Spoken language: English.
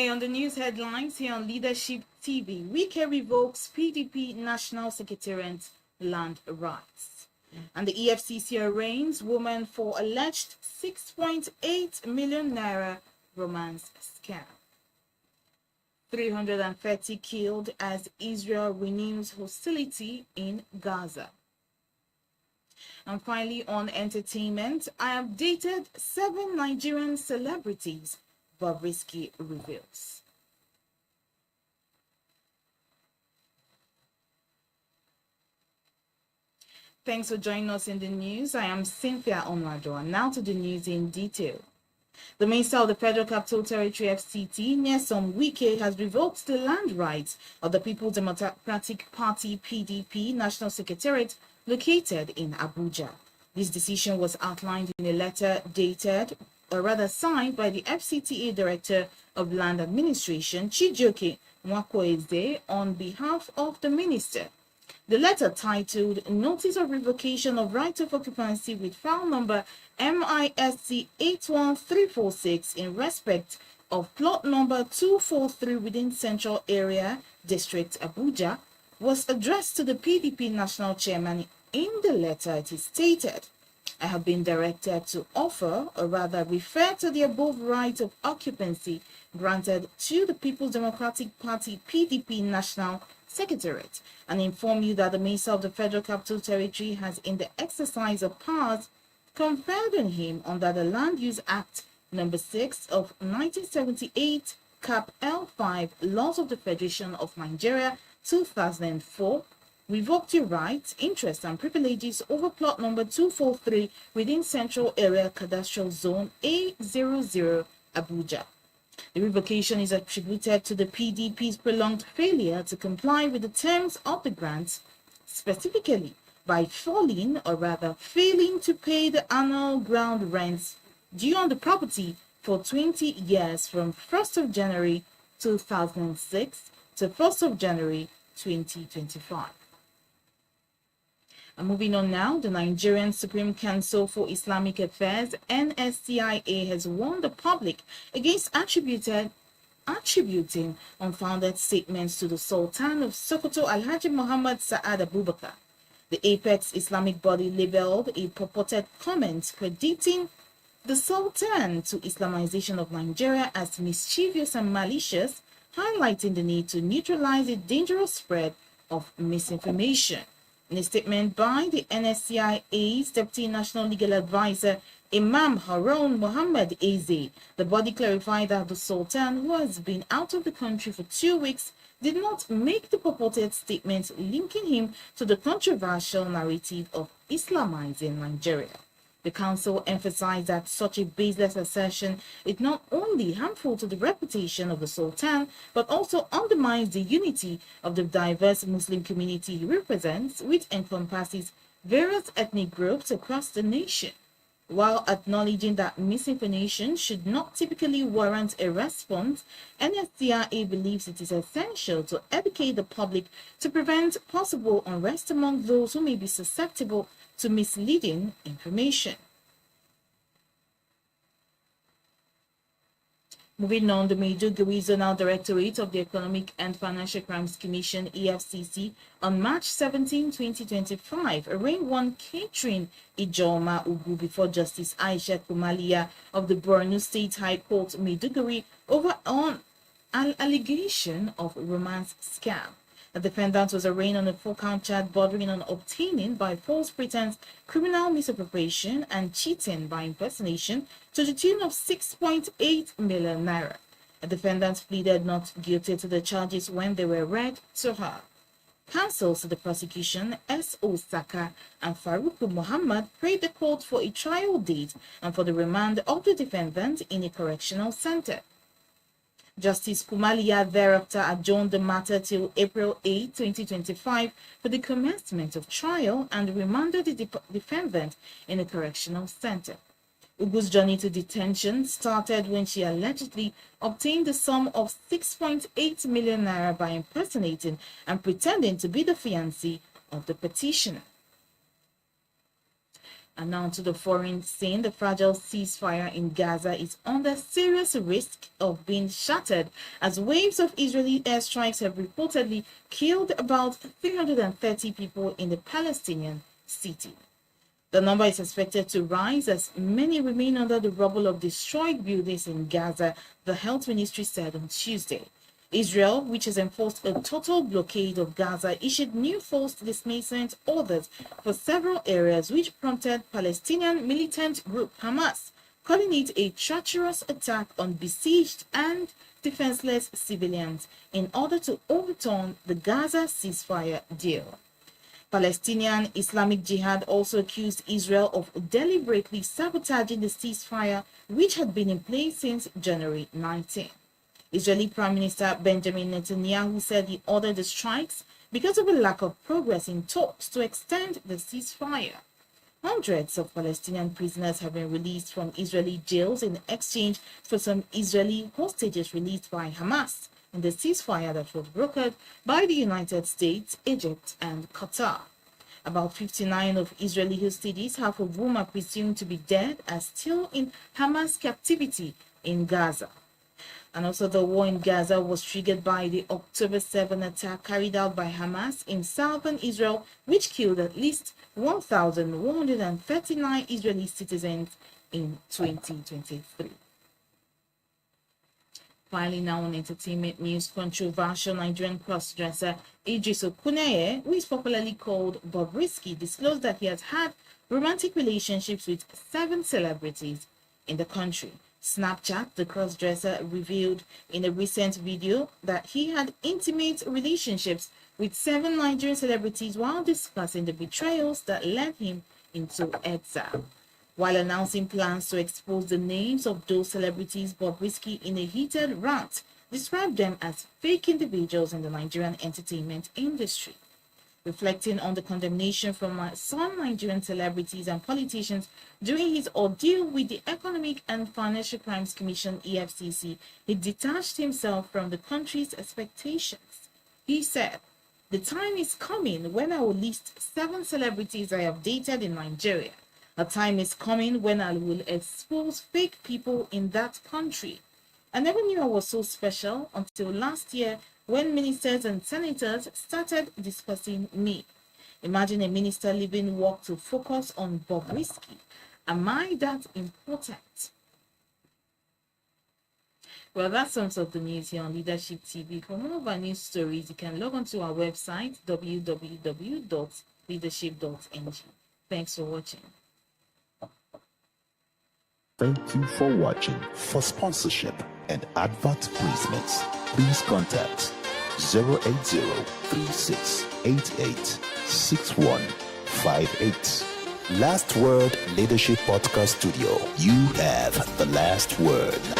Okay, on the news headlines here on Leadership TV, Wike revokes PDP National Secretariat land rights. And the EFCC arraigns woman for alleged 6.8 million naira romance scam. 330 killed as Israel renews hostility in Gaza. And finally, on entertainment, I updated 7 Nigerian celebrities Bobrisky reveals. Thanks for joining us in the news. I am Cynthia Onwado, and now to the news in detail. The Minister of the Federal Capital Territory FCT, Nyesom Wike, has revoked the land rights of the People's Democratic Party PDP National Secretariat located in Abuja. This decision was outlined in a letter dated, or rather signed, by the FCTA Director of Land Administration, Chijioke Nwakoeze, on behalf of the Minister. The letter, titled Notice of Revocation of Right of Occupancy with file number MISC 81346 in respect of plot number 243 within Central Area District, Abuja, was addressed to the PDP National Chairman. In the letter, it is stated, I have been directed to offer, or rather refer to the above right of occupancy granted to the People's Democratic Party PDP National Secretariat, and inform you that the Minister of the Federal Capital Territory has, in the exercise of powers conferred on him under the Land Use Act No. 6 of 1978, Cap L5, Laws of the Federation of Nigeria 2004, revoked your rights, interests, and privileges over plot number 243 within Central Area Cadastral Zone A00, Abuja. The revocation is attributed to the PDP's prolonged failure to comply with the terms of the grants, specifically by failing to pay the annual ground rents due on the property for 20 years from 1st of January 2006 to 1st of January 2025. And moving on now, the Nigerian Supreme Council for Islamic Affairs, NSCIA, has warned the public against attributing unfounded statements to the Sultan of Sokoto, Alhaji Muhammad Sa'ad Abubakar. The apex Islamic body labeled a purported comment crediting the Sultan to Islamization of Nigeria as mischievous and malicious, highlighting the need to neutralize the dangerous spread of misinformation. In a statement by the NSCIA's Deputy National Legal Advisor, Imam Harun Muhammad Eze, the body clarified that the Sultan, who has been out of the country for 2 weeks, did not make the purported statement linking him to the controversial narrative of Islamizing Nigeria. The council emphasized that such a baseless assertion is not only harmful to the reputation of the Sultan, but also undermines the unity of the diverse Muslim community he represents, which encompasses various ethnic groups across the nation. While acknowledging that misinformation should not typically warrant a response, NSCIA believes it is essential to educate the public to prevent possible unrest among those who may be susceptible to misleading information. Moving on, the Maiduguri Zonal Directorate of the Economic and Financial Crimes Commission, EFCC, on March 17, 2025, arraigned one Catherine Ijoma Ugu before Justice Aisha Kumalia of the Borno State High Court, Maiduguri, over an allegation of romance scam. The defendant was arraigned on a 4-count charge bordering on obtaining by false pretense, criminal misappropriation, and cheating by impersonation to the tune of 6.8 million naira. The defendant pleaded not guilty to the charges when they were read to her. Counsels to the prosecution, S. Osaka and Farouk Muhammad, prayed the court for a trial date and for the remand of the defendant in a correctional center. Justice Kumalia thereafter adjourned the matter till April 8, 2025 for the commencement of trial and remanded the defendant in a correctional center. Ugu's journey to detention started when she allegedly obtained the sum of 6.8 million naira by impersonating and pretending to be the fiancé of the petitioner. And now to the foreign scene, the fragile ceasefire in Gaza is under serious risk of being shattered as waves of Israeli airstrikes have reportedly killed about 330 people in the Palestinian city. The number is expected to rise as many remain under the rubble of destroyed buildings in Gaza, the health ministry said on Tuesday. Israel, which has enforced a total blockade of Gaza, issued new forced displacement orders for several areas, which prompted Palestinian militant group Hamas calling it a treacherous attack on besieged and defenseless civilians in order to overturn the Gaza ceasefire deal. Palestinian Islamic Jihad also accused Israel of deliberately sabotaging the ceasefire, which had been in place since January 19. Israeli Prime Minister Benjamin Netanyahu said he ordered the strikes because of a lack of progress in talks to extend the ceasefire. Hundreds of Palestinian prisoners have been released from Israeli jails in exchange for some Israeli hostages released by Hamas in the ceasefire that was brokered by the United States, Egypt, and Qatar. About 59 of Israeli hostages, half of whom are presumed to be dead, are still in Hamas captivity in Gaza. And also, the war in Gaza was triggered by the October 7 attack carried out by Hamas in southern Israel, which killed at least 1,139 Israeli citizens in 2023. Finally, now on entertainment news, controversial Nigerian crossdresser Idris Okuneye, who is popularly called Bobrisky, disclosed that he has had romantic relationships with 7 celebrities in the country. Snapchat, the crossdresser, revealed in a recent video that he had intimate relationships with 7 Nigerian celebrities while discussing the betrayals that led him into exile. While announcing plans to expose the names of those celebrities, Bobrisky, in a heated rant, described them as fake individuals in the Nigerian entertainment industry. Reflecting on the condemnation from some Nigerian celebrities and politicians during his ordeal with the Economic and Financial Crimes Commission (EFCC), he detached himself from the country's expectations. He said, "The time is coming when I will list 7 celebrities I have dated in Nigeria. A time is coming when I will expose fake people in that country. I never knew I was so special until last year when ministers and senators started discussing me. Imagine a minister leaving work to focus on Bobrisky. Am I that important?" Well, that sums up the news here on Leadership TV. For more of our news stories, you can log on to our website, www.leadership.ng. Thanks for watching. Thank you for watching. For sponsorship and advert placements, please contact 080-3688-6158. Last Word Leadership Podcast Studio. You have the last word.